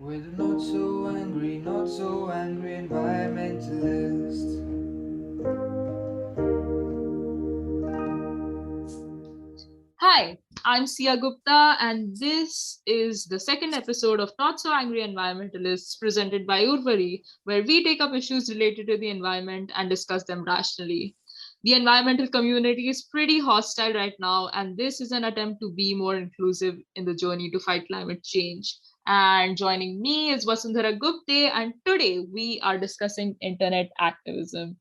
We're the not so angry environmentalists. Hi, I'm Sia Gupta, and this is the second episode of Not So Angry Environmentalists presented by Urvari, where we take up issues related to the environment and discuss them rationally. The environmental community is pretty hostile right now, and this is an attempt to be more inclusive in the journey to fight climate change. And joining me is Vasundhara Gupte, and today we are discussing internet activism.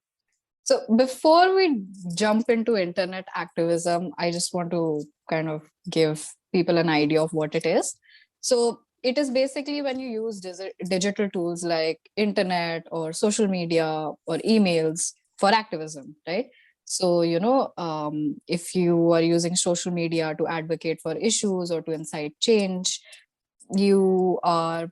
So before we jump into internet activism, I just want to kind of give people an idea of what it is. So it is basically when you use digital tools like internet or social media or emails for activism, right? So, if you are using social media to advocate for issues or to incite change, you are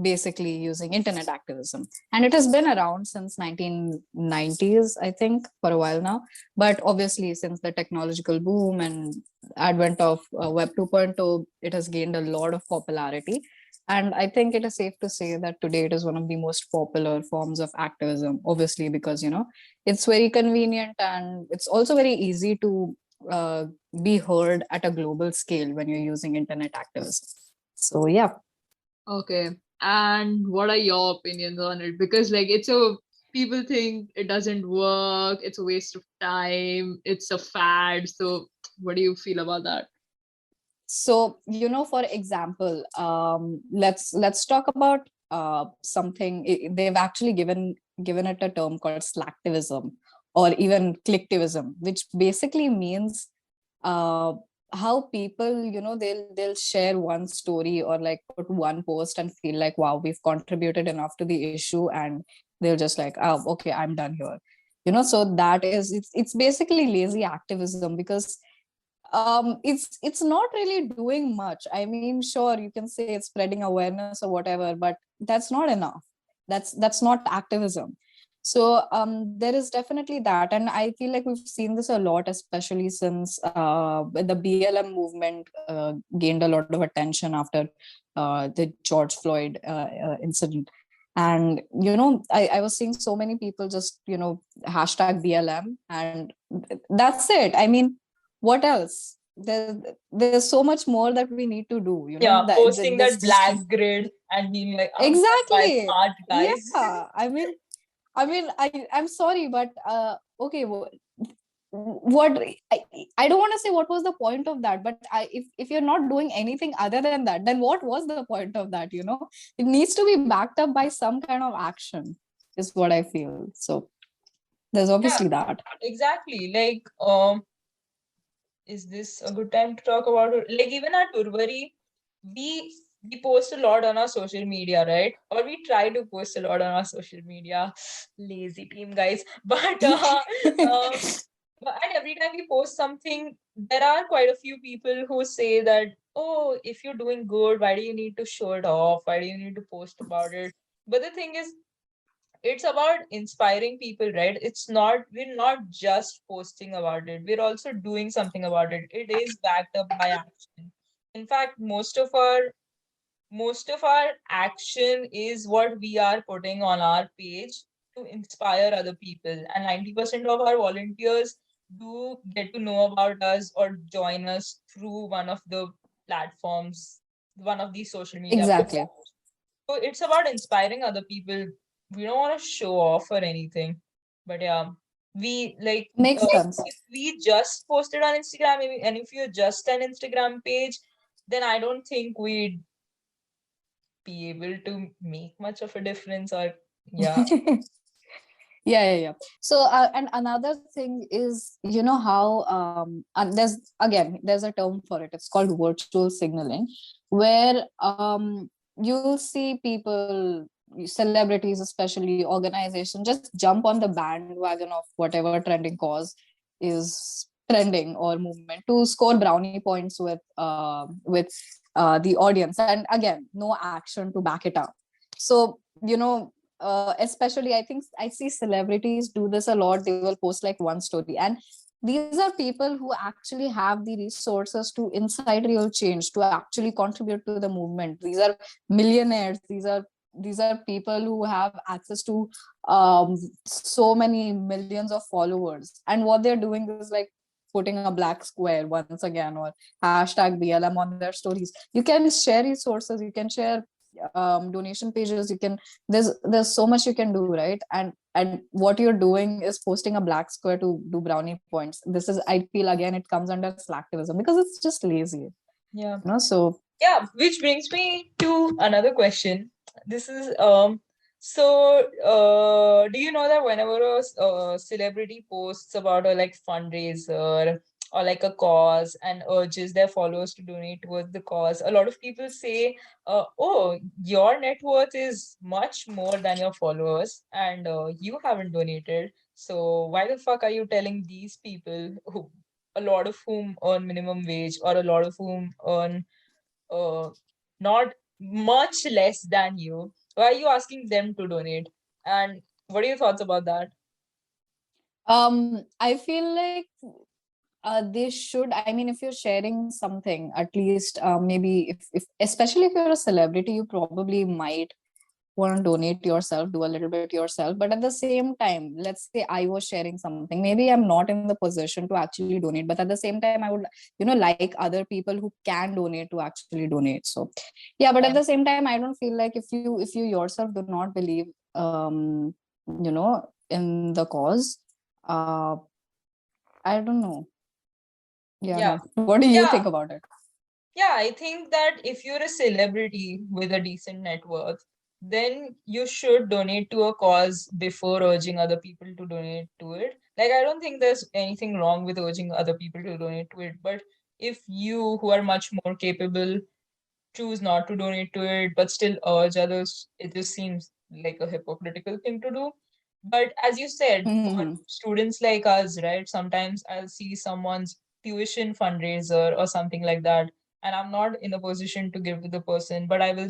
basically using internet activism, and it has been around since 1990s, I think, for a while now. But obviously, since the technological boom and advent of web 2.0, it has gained a lot of popularity, and I think it is safe to say that today it is one of the most popular forms of activism, obviously, because it's very convenient, and it's also very easy to be heard at a global scale when you're using internet activism. So yeah. Okay. And what are your opinions on it? Because it's a people think it doesn't work, it's a waste of time, it's a fad. So what do you feel about that? So, for example, let's talk about something. They've actually given it a term called slacktivism or even clicktivism, which basically means uh, how people, they'll share one story or like put one post and feel like, wow, we've contributed enough to the issue, and they'll just like, oh, okay, I'm done here. So that is it's basically lazy activism, because it's not really doing much. I mean, sure, you can say it's spreading awareness or whatever, but that's not enough. That's not activism. So there is definitely that, and I feel like we've seen this a lot, especially since the BLM movement gained a lot of attention after the George Floyd incident. And I was seeing so many people just hashtag BLM, and that's it. I mean, what else? There's so much more that we need to do, Yeah, posting that this black grid and being like, I'm by exactly. heart, guys. Yeah, I'm sorry, but okay, what I don't want to say what was the point of that, but if you're not doing anything other than that, then what was the point of that? It needs to be backed up by some kind of action, is what I feel. So there's obviously that. Exactly. Like, is this a good time to talk about it? Like, even at Urvari, we post a lot on our social media, right? Or we try to post a lot on our social media. Lazy team, guys. But and every time we post something, there are quite a few people who say that, oh, if you're doing good, why do you need to show it off? Why do you need to post about it? But the thing is, it's about inspiring people, right? We're not just posting about it, we're also doing something about it. It is backed up by action. In fact, most of our action is what we are putting on our page to inspire other people, and 90% of our volunteers do get to know about us or join us through one of the platforms, one of these social media Exactly. platforms. So it's about inspiring other people. We don't want to show off or anything. But yeah, we like Makes sense. if we just posted on Instagram, and if you're just an Instagram page, then I don't think we'd be able to make much of a difference. Or yeah. Yeah. So and another thing is, how and there's a term for it. It's called virtual signaling, where you'll see people, celebrities, especially organizations, just jump on the bandwagon of whatever trending cause is trending or movement to score brownie points with the audience, and again, no action to back it up. So especially, I think I see celebrities do this a lot. They will post like one story, and these are people who actually have the resources to incite real change, to actually contribute to the movement. These are millionaires. These are people who have access to so many millions of followers, and what they're doing is like putting a black square once again, or hashtag BLM on their stories. You can share resources, you can share donation pages, you can, there's so much you can do, right? And what you're doing is posting a black square to do brownie points. This is, I feel, again, it comes under slacktivism because it's just lazy, Yeah. so Yeah, which brings me to another question. This is do you know that whenever a celebrity posts about a like fundraiser or like a cause and urges their followers to donate towards the cause, a lot of people say, oh, your net worth is much more than your followers and you haven't donated. So why the fuck are you telling these people, who a lot of whom earn minimum wage or a lot of whom earn uh, not much less than you? Why are you asking them to donate? And what are your thoughts about that? I feel like they should, I mean, if you're sharing something, at least maybe if especially if you're a celebrity, you probably might want to donate yourself, do a little bit yourself. But at the same time, let's say I was sharing something, maybe I'm not in the position to actually donate, but at the same time I would, like other people who can donate to actually donate. So yeah, but at Yeah. the same time, I don't feel like if you yourself do not believe in the cause, uh I don't know. Yeah, Yeah. no. What do you Yeah. think about it? Yeah, I think that if you're a celebrity with a decent net worth, then you should donate to a cause before urging other people to donate to it. Like, I don't think there's anything wrong with urging other people to donate to it, but if you, who are much more capable, choose not to donate to it but still urge others, it just seems like a hypocritical thing to do. But as you said, for Mm-hmm. students like us, right, sometimes I'll see someone's tuition fundraiser or something like that, and I'm not in a position to give to the person, but I will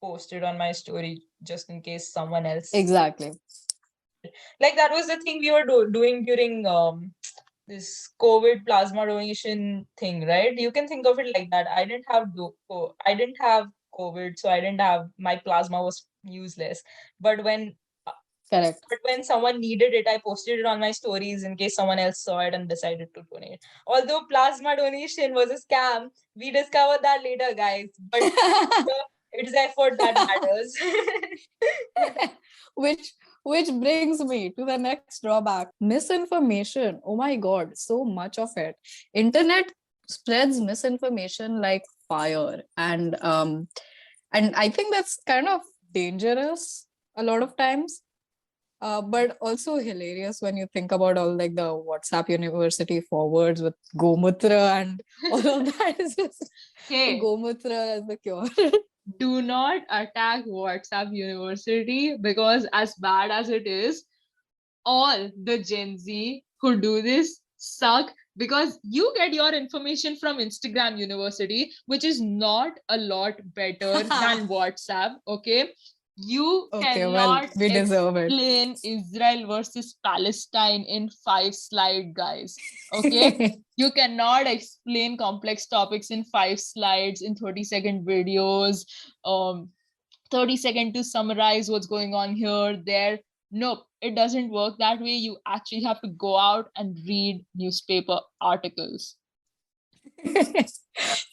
post it on my story just in case someone else. Exactly. Like that was the thing we were doing during this COVID plasma donation thing, right? You can think of it like that. I didn't have COVID, so I didn't have, my plasma was useless. But uh, Correct. when someone needed it, I posted it on my stories in case someone else saw it and decided to donate. Although plasma donation was a scam, we discovered that later, guys. But it's the effort that matters. which which brings me to the next drawback: misinformation. Oh my god, so much of it. Internet spreads misinformation like fire, and I think that's kind of dangerous a lot of times, but also hilarious when you think about all like the WhatsApp University forwards with Gomutra and all of that. Is just Hey, Gomutra as the cure. do not attack WhatsApp University, because as bad as it is, all the Gen Z who do this suck, because you get your information from Instagram University, which is not a lot better than WhatsApp. Okay, you Okay, well, cannot we deserve it. explain Israel versus Palestine in 5 slide, guys. Okay, you cannot explain complex topics in 5 slides in 30-second videos. 30 seconds to summarize what's going on here, there. Nope, it doesn't work that way. You actually have to go out and read newspaper articles.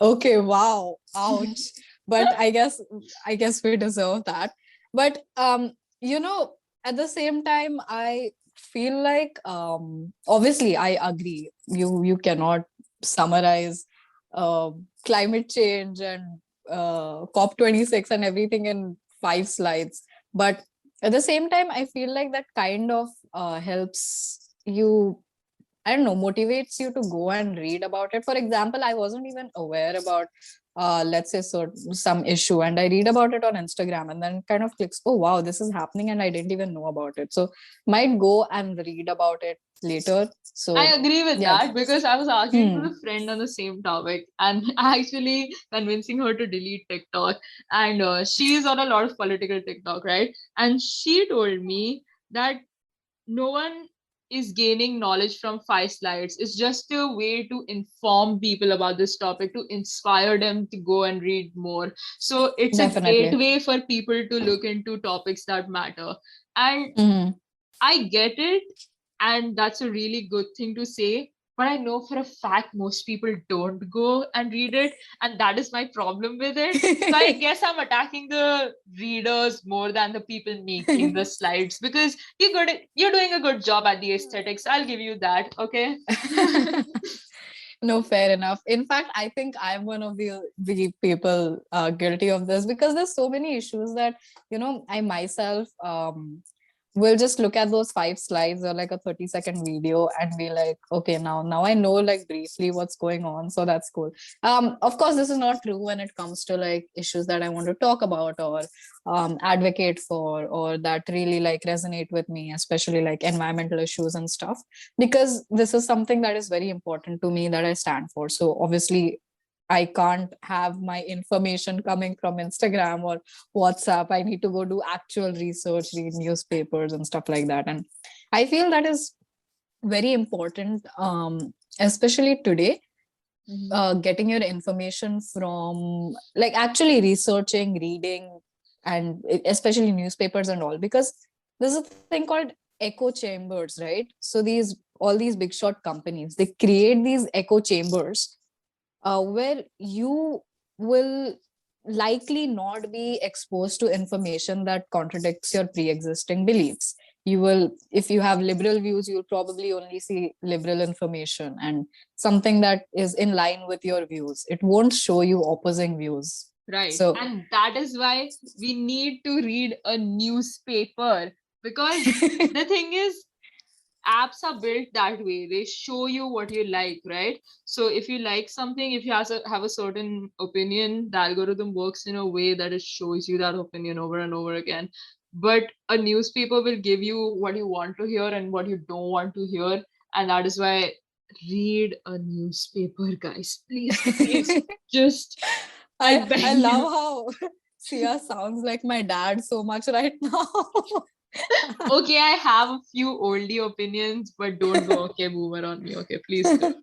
Okay, wow, ouch. But I guess we deserve that. But at the same time, I feel like obviously I agree. You cannot summarize uh, climate change and COP26 and everything in 5 slides. But at the same time, I feel like that kind of helps you, I don't know, motivates you to go and read about it. For example, I wasn't even aware about, let's say, some issue, and I read about it on Instagram, and then kind of clicks, oh wow, this is happening, and I didn't even know about it. So might go and read about it later. I So agree with yeah. that, because I was arguing with Hmm. a friend on the same topic and actually convincing her to delete TikTok. And she is on a lot of political TikTok, right? And she told me that no one is gaining knowledge from 5 slides. It's just a way to inform people about this topic, to inspire them to go and read more. So it's a Definitely. gateway for people to look into topics that matter. And Mhm. I get it, and that's a really good thing to say. But I know for a fact most people don't go and read it, and that is my problem with it. So I guess I'm attacking the readers more than the people making the slides, because you're doing a good job at the aesthetics. I'll give you that, okay? No, fair enough. In fact, I think I'm one of the people guilty of this, because there's so many issues that, I myself will just look at those 5 slides or like a 30-second video and be like, okay, now I know like briefly what's going on. So that's cool. Of course, this is not true when it comes to like issues that I want to talk about or advocate for, or that really like resonate with me, especially like environmental issues and stuff, because this is something that is very important to me, that I stand for. So obviously I can't have my information coming from Instagram or WhatsApp. I need to go do actual research, read newspapers and stuff like that. And I feel that is very important, especially today, getting your information from like actually researching, reading, and especially newspapers and all, because there's a thing called echo chambers, right? So all these big shot companies, they create these echo chambers where you will likely not be exposed to information that contradicts your pre-existing beliefs. You will, if you have liberal views, you'll probably only see liberal information and something that is in line with your views. It won't show you opposing views. Right. So And that is why we need to read a newspaper, because the thing is, apps are built that way. They show you what you like, right? So if you like something, if you have a certain opinion, the algorithm works in a way that it shows you that opinion over and over again. But a newspaper will give you what you want to hear and what you don't want to hear. And that is why read a newspaper, guys. Please, please, just I beg I you. love how Sia sounds like my dad so much right now. Okay, I have a few oldie opinions, but don't go okay boomer on me. Okay, please do.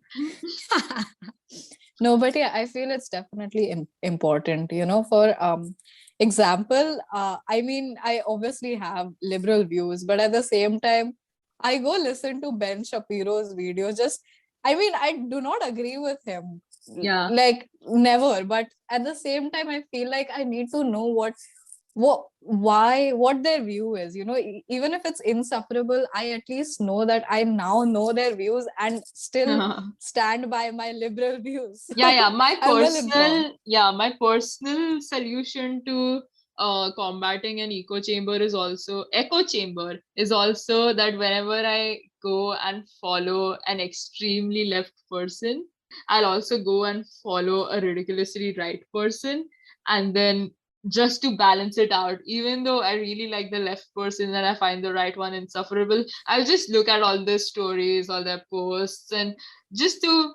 No, but yeah, I feel it's definitely important, for example, I mean, I obviously have liberal views, but at the same time, I go listen to Ben Shapiro's videos. Just, I mean, I do not agree with him, Yeah. like never, but at the same time, I feel like I need to know what their view is, even if it's insufferable, I at least know that I now know their views and still stand by my liberal views. So Yeah, I'm well informed. my personal solution to combating an echo chamber is also that whenever I go and follow an extremely left person, I'll also go and follow a ridiculously right person, and then just to balance it out, even though I really like the left person and I find the right one insufferable, I'll just look at all their stories, all their posts, and just to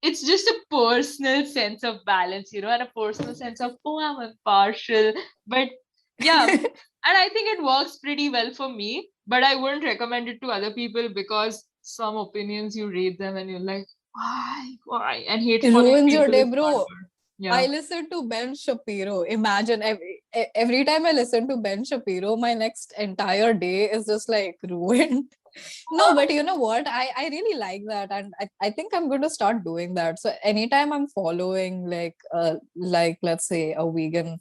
it's just a personal sense of balance, and a personal sense of, oh, I'm impartial. But yeah, and I think it works pretty well for me, but I wouldn't recommend it to other people, because some opinions you read them and you're like, why? And hate It following ruins your people day, is not bro. good. Yeah. I listen to Ben Shapiro. Imagine every time I listen to Ben Shapiro, my next entire day is just like ruined. No, but you know what? I really like that. And I think I'm going to start doing that. So anytime I'm following like let's say a vegan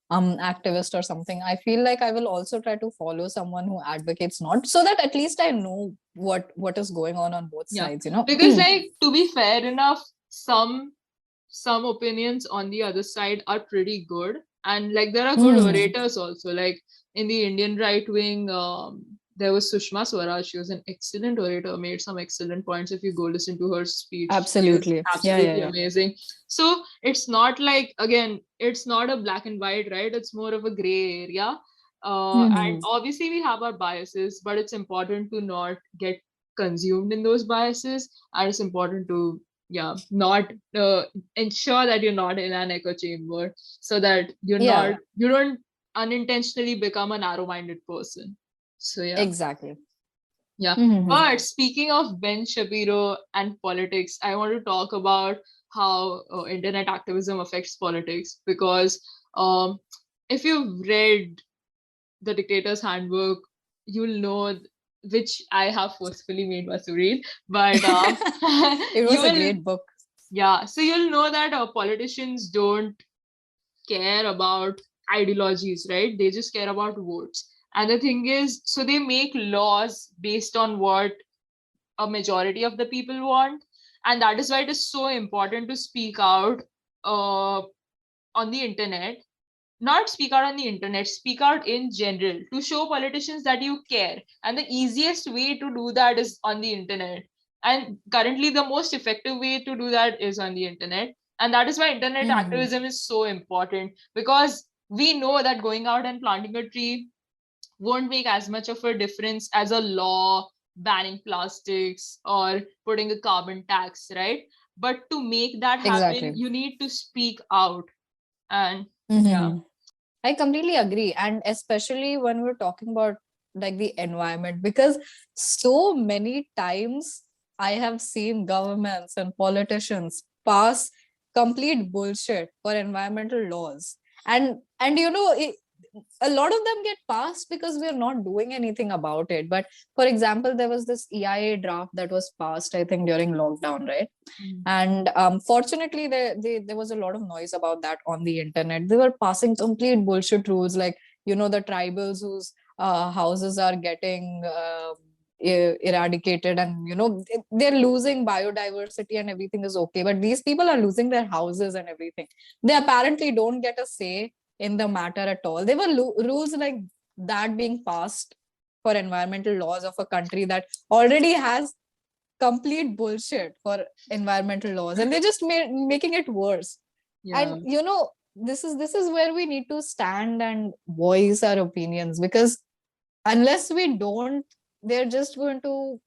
activist or something, I feel like I will also try to follow someone who advocates not, so that at least I know what is going on both Yeah. sides, Because like, to be fair enough, some opinions on the other side are pretty good, and like there are good orators also, like in the Indian right wing. There was Sushma Swaraj. She was an excellent orator, made some excellent points. If you go listen to her speech, she is Absolutely. absolutely Yeah. amazing. So it's not like, again, it's not a black and white, right? It's more of a gray area. And obviously we have our biases, but it's important to not get consumed in those biases, and it's important to not ensure that you're not in an echo chamber, so that Yeah, you don't unintentionally become a narrow-minded person. So yeah. exactly. Yeah. Mhm. But speaking of Ben Shapiro and politics, I want to talk about how internet activism affects politics, because um, if you've read The Dictator's Handbook, you'll know which I have forcefully made Vasu read, but It you was a will, great book. yeah. So you'll know that politicians don't care about ideologies, right? They just care about votes. And the thing is, so they make laws based on what a majority of the people want. And that is why it is so important to speak out uh, on the internet. Not speak out on the internet, speak out in general, to show politicians that you care. And the easiest way to do that is on the internet. And currently, the most effective way to do that is on the internet. And that is why internet Mhm. activism is so important, because we know that going out and planting a tree won't make as much of a difference as a law banning plastics or putting a carbon tax, right? But to make that happen, Exactly. you need to speak out. And yeah. Mhm. I completely agree. And especially when we're talking about like the environment, because so many times I have seen governments and politicians pass complete bullshit for environmental laws. And a lot of them get passed because we're not doing anything about it. But for example, there was this EIA draft that was passed, I think, during lockdown, right? Mm. And fortunately there was a lot of noise about that on the internet. They were passing complete bullshit rules, like the tribals whose houses are getting eradicated, and they're losing biodiversity and everything is okay, but these people are losing their houses and everything. They apparently don't get a say in the matter at all. There were rules like that being passed for environmental laws of a country that already has complete bullshit for environmental laws, and they're just making it worse. Yeah. And this is where we need to stand and voice our opinions, because unless we don't, they're just going to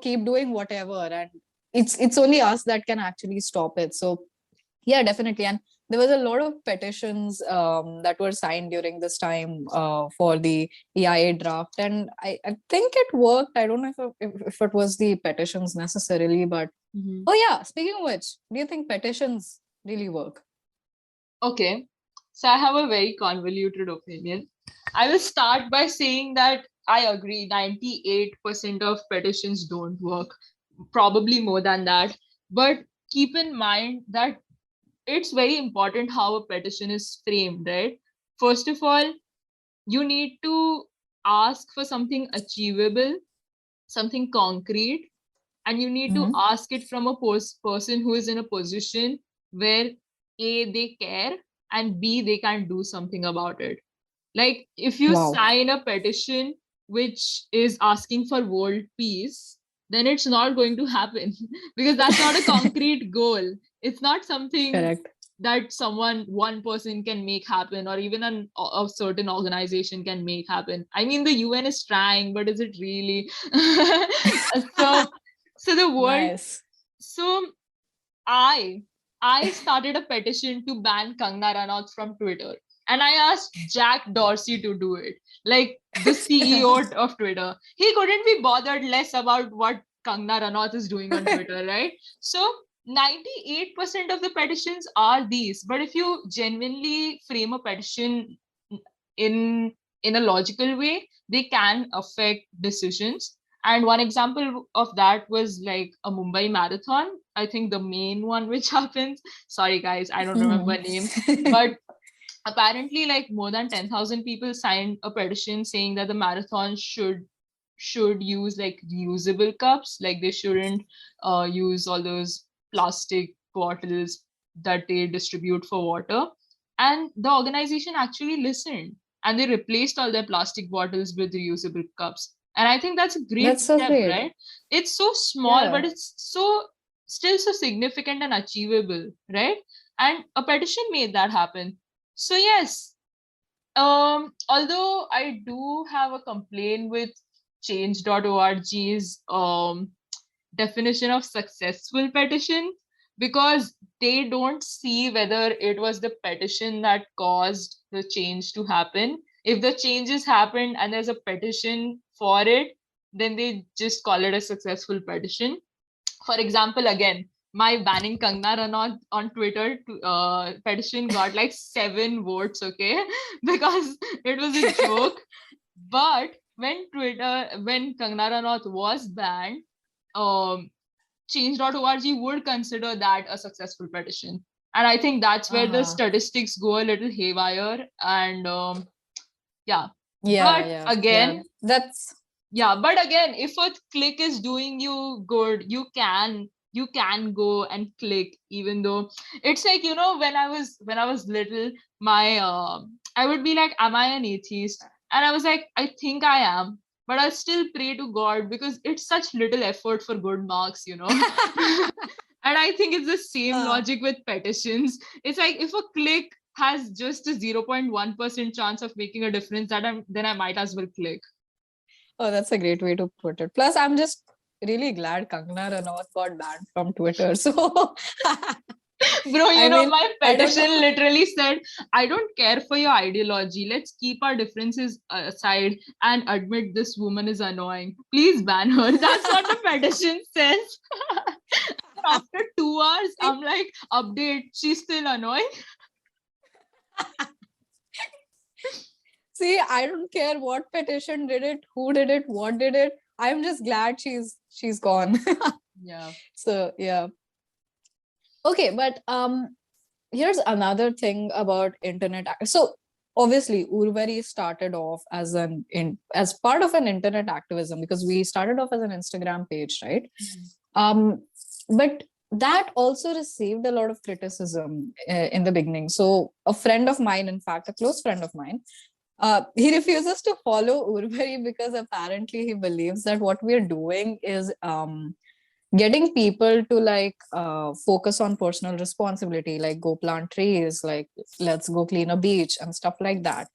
keep doing whatever, and it's only us that can actually stop it. So yeah, definitely. And there was a lot of petitions that were signed during this time for the EIA draft, and I think it worked. I don't know if it was the petitions necessarily, but Mhm. oh yeah. Speaking of which, do you think petitions really work? Okay. So I have a very convoluted opinion. I will start by saying that I agree 98% of petitions don't work, probably more than that. But keep in mind that it's very important how a petition is framed, right? First of all, you need to ask for something achievable, something concrete, and you need to Hmm. ask it from a person who is in a position where A, they care, and B, they can do something about it. Like if you Wow. sign a petition which is asking for world peace, then it's not going to happen because that's not a concrete goal. It's not something Correct. that one person can make happen, or even a certain organization can make happen. I mean, the UN is trying, but is it really? so so the world Nice. so I I started a petition to ban Kangna Ranaut from Twitter. And I asked Jack Dorsey to do it, like the CEO of Twitter. He couldn't be bothered less about what Kangna Ranaut is doing on Twitter, right? So 98% of the petitions are these. But if you genuinely frame a petition in in a logical way, they can affect decisions. And one example of that was like a Mumbai marathon. I think the main one which happens. Sorry guys, I don't remember Mhm. names, but apparently like more than 10,000 people signed a petition saying that the marathon should use like reusable cups, like they shouldn't use all those plastic bottles that they distribute for water. And the organization actually listened, and they replaced all their plastic bottles with reusable cups. And I think that's a great That's so step, great. right? It's so small, but Yeah. it's so still so significant and achievable, right? And a petition made that happen. So yes, although I do have a complaint with change.org's definition of successful petition, because they don't see whether it was the petition that caused the change to happen. If the changes happened and there's a petition for it, then they just call it a successful petition. For example, again, my banning Kangna Ranaut on Twitter petition got like 7 votes, okay, because it was a joke. But when Kangna Ranaut was banned, change.org would consider that a successful petition. And I think that's where the statistics go a little haywire. And yeah. But again, but again, if a click is doing you good, you can go and click, even though it's like, when I was little, my I would be like, am I an atheist? And I was like, I think I am, but I still pray to God because it's such little effort for good marks. And I think it's the same logic with petitions. It's like, if a click has just a 0.1% chance of making a difference, then I might as well click. Oh, that's a great way to put it. Plus, I'm just really glad Kangna Ranaut got banned from Twitter. So, bro, my petition literally said, I don't care for your ideology. Let's keep our differences aside and admit this woman is annoying. Please ban her. That's what the petition says. After 2 hours, I'm like, update, she's still annoying. See, I don't care what petition did it, who did it, what did it. I'm just glad she's gone. Yeah. So yeah. Okay, but here's another thing about internet. So obviously, Urvari started off as part of an internet activism, because we started off as an Instagram page, right? But that also received a lot of criticism in the beginning. So a friend of mine, in fact, a close friend of mine, he refuses to follow Urvari because apparently he believes that what we're doing is getting people to focus on personal responsibility, like go plant trees, like let's go clean a beach and stuff like that.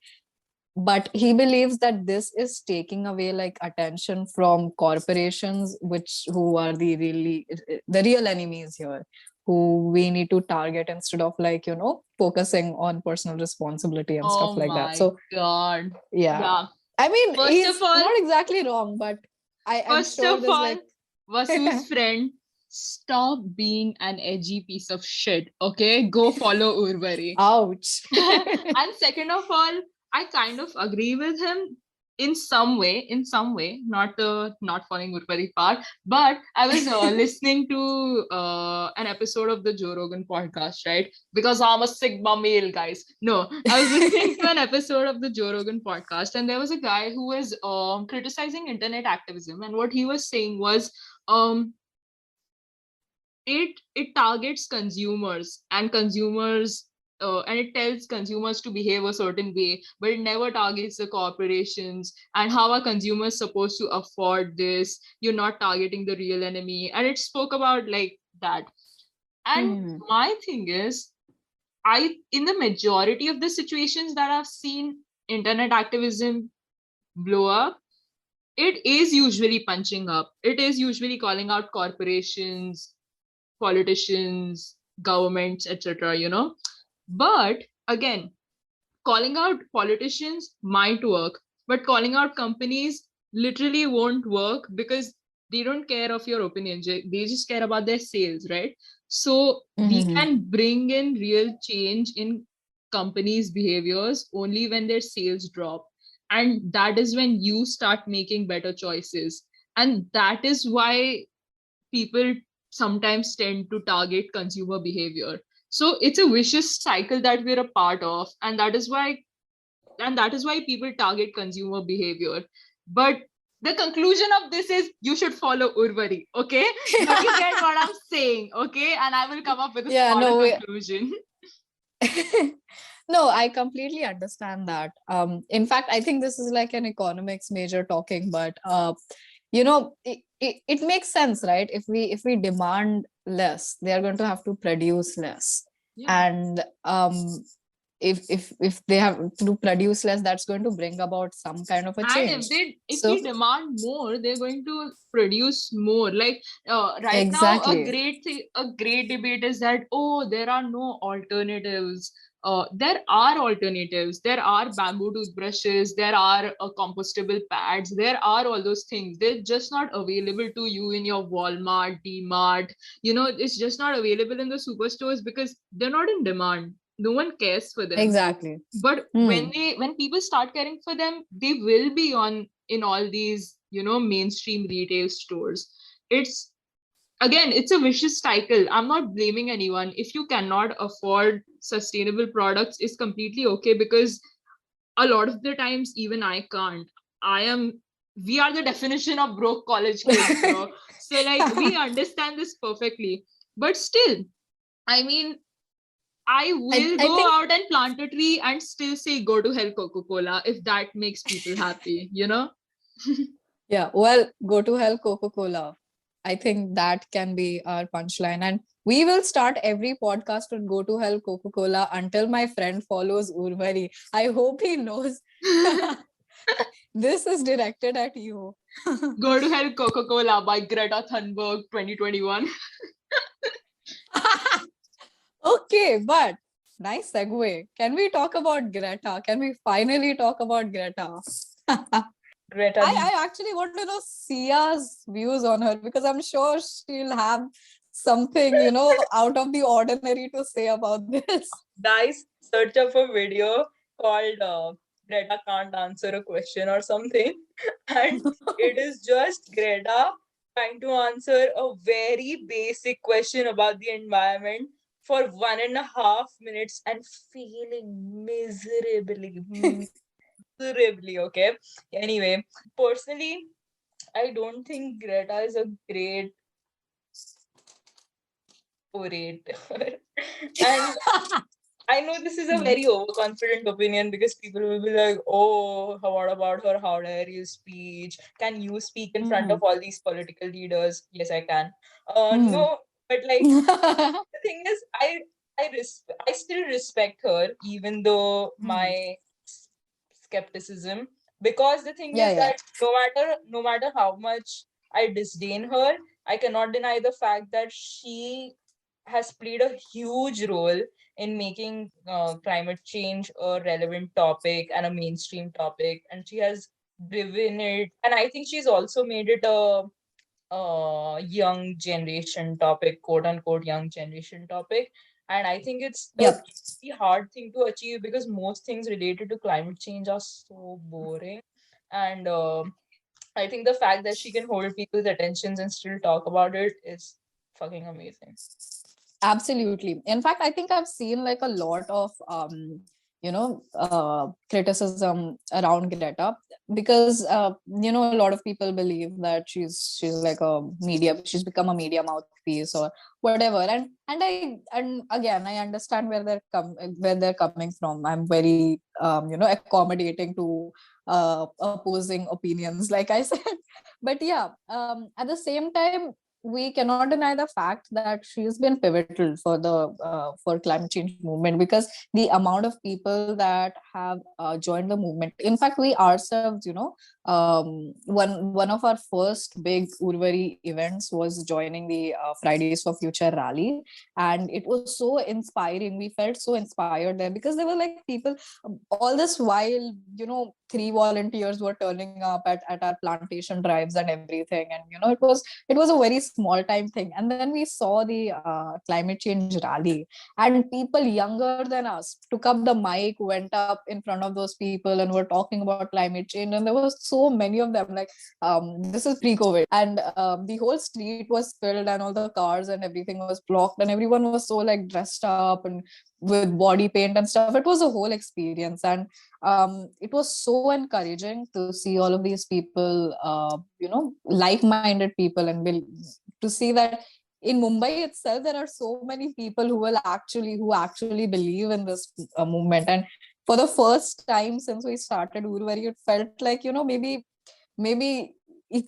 But he believes that this is taking away attention from corporations, who are the real enemies here, who we need to target instead of focusing on personal responsibility and stuff like that. So God. yeah. I mean, he's not exactly wrong, but I'm sure there's like Vasu's friend, stop being an edgy piece of shit, okay? Go follow Urvari. Ouch. And second of all, I kind of agree with him in some way, not following Urvari part, but I was listening to an episode of the Joe Rogan podcast, right? Because I'm a Sigma male, guys. No, I was listening to an episode of the Joe Rogan podcast, and there was a guy who was criticizing internet activism, and what he was saying was, it targets consumers, and it tells consumers to behave a certain way, but it never targets the corporations. And how are consumers supposed to afford this? You're not targeting the real enemy. And it spoke about like that. And my thing is, in the majority of the situations that I've seen internet activism blow up, it is usually punching up. It is usually calling out corporations, politicians, governments, etc. But again, calling out politicians might work, but calling out companies literally won't work, because they don't care of your opinion. They just care about their sales, right? So we can bring in real change in companies' behaviors only when their sales drop. And that is when you start making better choices. And that is why people sometimes tend to target consumer behavior. So it's a vicious cycle that we're a part of, and that is why people target consumer behavior. But the conclusion of this is you should follow Urvari, okay? But you get what I'm saying, okay? And I will come up with a smaller conclusion. No, I completely understand that. In fact, I think this is like an economics major talking, but it makes sense, right? If we demand less, they are going to have to produce less. Yeah. And if they have to produce less, that's going to bring about some kind of a change. And if we demand more, they're going to produce more. Like now, a great debate is that, there are no alternatives there are alternatives. There are bamboo toothbrushes, there are compostable pads, there are all those things. They're just not available to you in your Walmart, DMart. It's just not available in the superstores because they're not in demand. No one cares for them. Exactly. But when people start caring for them, they will be on in all these mainstream retail stores. It's Again, it's a vicious cycle. I'm not blaming anyone. If you cannot afford sustainable products, is completely okay, because a lot of the times even I can't. We are the definition of broke college kids, bro. So like we understand this perfectly. But still, I mean, I will I go think, out and plant a tree and still say go to hell Coca-Cola if that makes people happy. yeah, well, go to hell, Coca-Cola. I think that can be our punchline. And we will start every podcast with go to hell, Coca-Cola until my friend follows Urvari. I hope he knows. This is directed at you. Go to hell Coca-Cola by Greta Thunberg 2021. Okay, but nice segue. Can we talk about Greta? Can we finally talk about Greta? Greta, I actually want to know Sia's views on her, because I'm sure she'll have something, out of the ordinary to say about this. guys, search up a video called Greta can't answer a question or something. And it is just Greta trying to answer a very basic question about the environment for 1.5 minutes and failing miserably. Miserably, okay? Anyway, personally, I don't think Greta is a great orator. And I know this is a very overconfident opinion because people will be like, oh, what about her? How dare you speech? Can you speak in front of all these political leaders? Yes, I can. No, but like the thing is, I still respect her, even though my skepticism. Because the thing is Yeah. that no matter how much I disdain her, I cannot deny the fact that she has played a huge role in making climate change a relevant topic and a mainstream topic, and she has driven it. And I think she's also made it a young generation topic, quote unquote young generation topic. And I think it's a Yep. really hard thing to achieve because most things related to climate change are so boring. And I think the fact that she can hold people's attentions and still talk about it is fucking amazing. Absolutely. In fact, I think I've seen like a lot of criticism around Greta, because a lot of people believe that she's like she's become a media mouthpiece or whatever. And again, I understand where they're coming from. I'm very accommodating to opposing opinions, like I said. But yeah, at the same time, we cannot deny the fact that she's been pivotal for the for climate change movement, because the amount of people that have joined the movement. In fact, we ourselves, one of our first big Urvari events was joining the Fridays for Future rally, and it was so inspiring. We felt so inspired there, because there were like people all this while, 3 volunteers were turning up at our plantation drives and everything. And it was a very small time thing. And then we saw the climate change rally, and people younger than us took up the mic, went up in front of those people and were talking about climate change. And there was so many of them, like this is pre-COVID, and the whole street was filled, and all the cars and everything was blocked, and everyone was so like dressed up and with body paint and stuff. It was a whole experience. And it was so encouraging to see all of these people, like-minded people, and to see that in Mumbai itself there are so many people who actually believe in this movement. And for the first time since we started Urvari, it felt like, maybe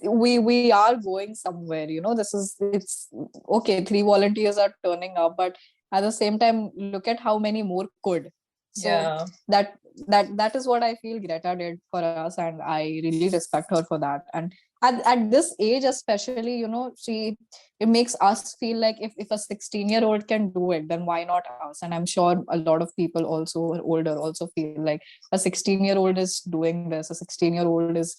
we are going somewhere. It's okay, 3 volunteers are turning up, but at the same time, look at how many more could. So Yeah. that is what I feel Greta did for us, and I really respect her for that. And at this age especially, it makes us feel like if a 16-year-old can do it, then why not us? And I'm sure a lot of people also older also feel like a 16-year-old is doing this, a 16-year-old is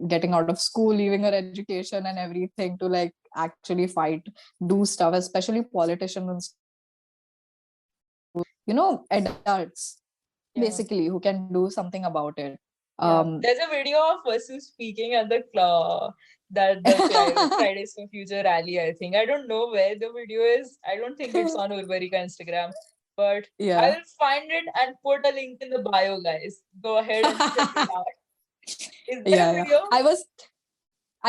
getting out of school, leaving her education and everything to like actually fight, do stuff, especially politicians and stuff adults Yeah. basically who can do something about it. Yeah. um There's a video of Vasu speaking at the Fridays for Future rally, I think. I don't know where the video is. I don't think it's on Urvarika Instagram. But I yeah. will find it and put a link in the bio, guys. Go ahead and check it out. Is there a Yeah, video?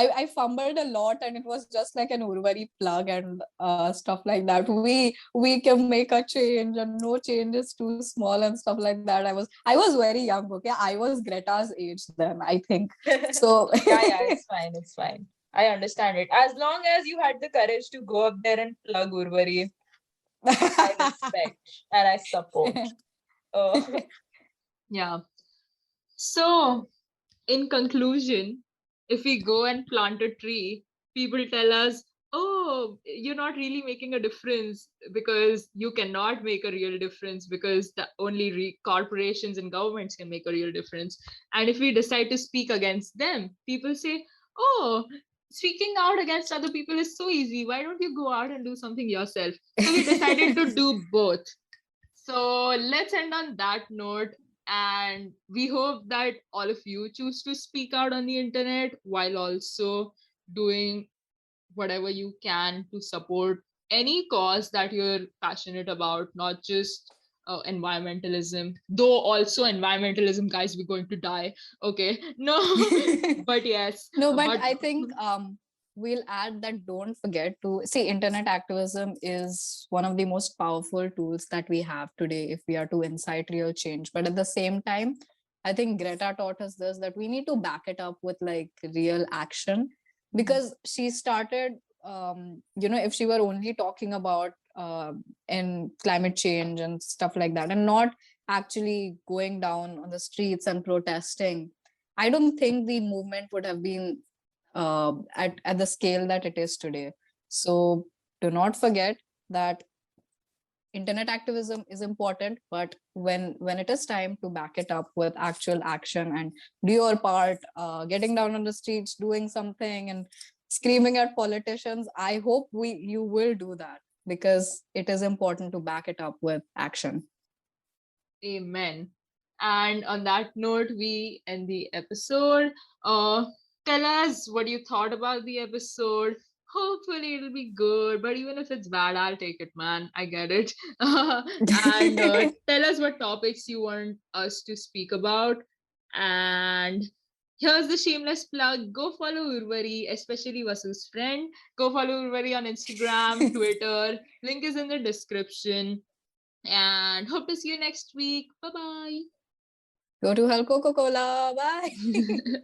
I fumbled a lot, and it was just like an Urvari plug and stuff like that. We can make a change, and no change is too small and stuff like that. I was very young. Okay, I was Greta's age then, I think. So Yeah, it's fine. It's fine. I understand it. As long as you had the courage to go up there and plug Urvari, I respect and I support. Oh, Yeah. So, in conclusion, if we go and plant a tree, people tell us, oh, you're not really making a difference because you cannot make a real difference because only corporations and governments can make a real difference. And if we decide to speak against them, people say, oh, speaking out against other people is so easy. Why don't you go out and do something yourself? So we decided to do both. So let's end on that note. And we hope that all of you choose to speak out on the internet while also doing whatever you can to support any cause that you're passionate about, not just environmentalism, though also environmentalism, guys, we're going to die. Okay, no, but yes, No, but but I think we'll add that don't forget to see internet activism is one of the most powerful tools that we have today if we are to incite real change. But at the same time, I think Greta taught us this, that we need to back it up with like real action, because she started, if she were only talking about in climate change and stuff like that and not actually going down on the streets and protesting, I don't think the movement would have been at the scale that it is today. So do not forget that internet activism is important, but when it is time to back it up with actual action and do your part, getting down on the streets, doing something and screaming at politicians, I hope you will do that, because it is important to back it up with action. amen. And on that note, we end the episode. Tell us what you thought about the episode. Hopefully, it'll be good, but even if it's bad, I'll take it, man. I get it. And tell us what topics you want us to speak about. And here's the shameless plug, go follow Urvari, especially Vasu's friend. Go follow Urvari on Instagram, Twitter. Link is in the description. And hope to see you next week. Bye bye. Go to Hell Coca-Cola. Bye.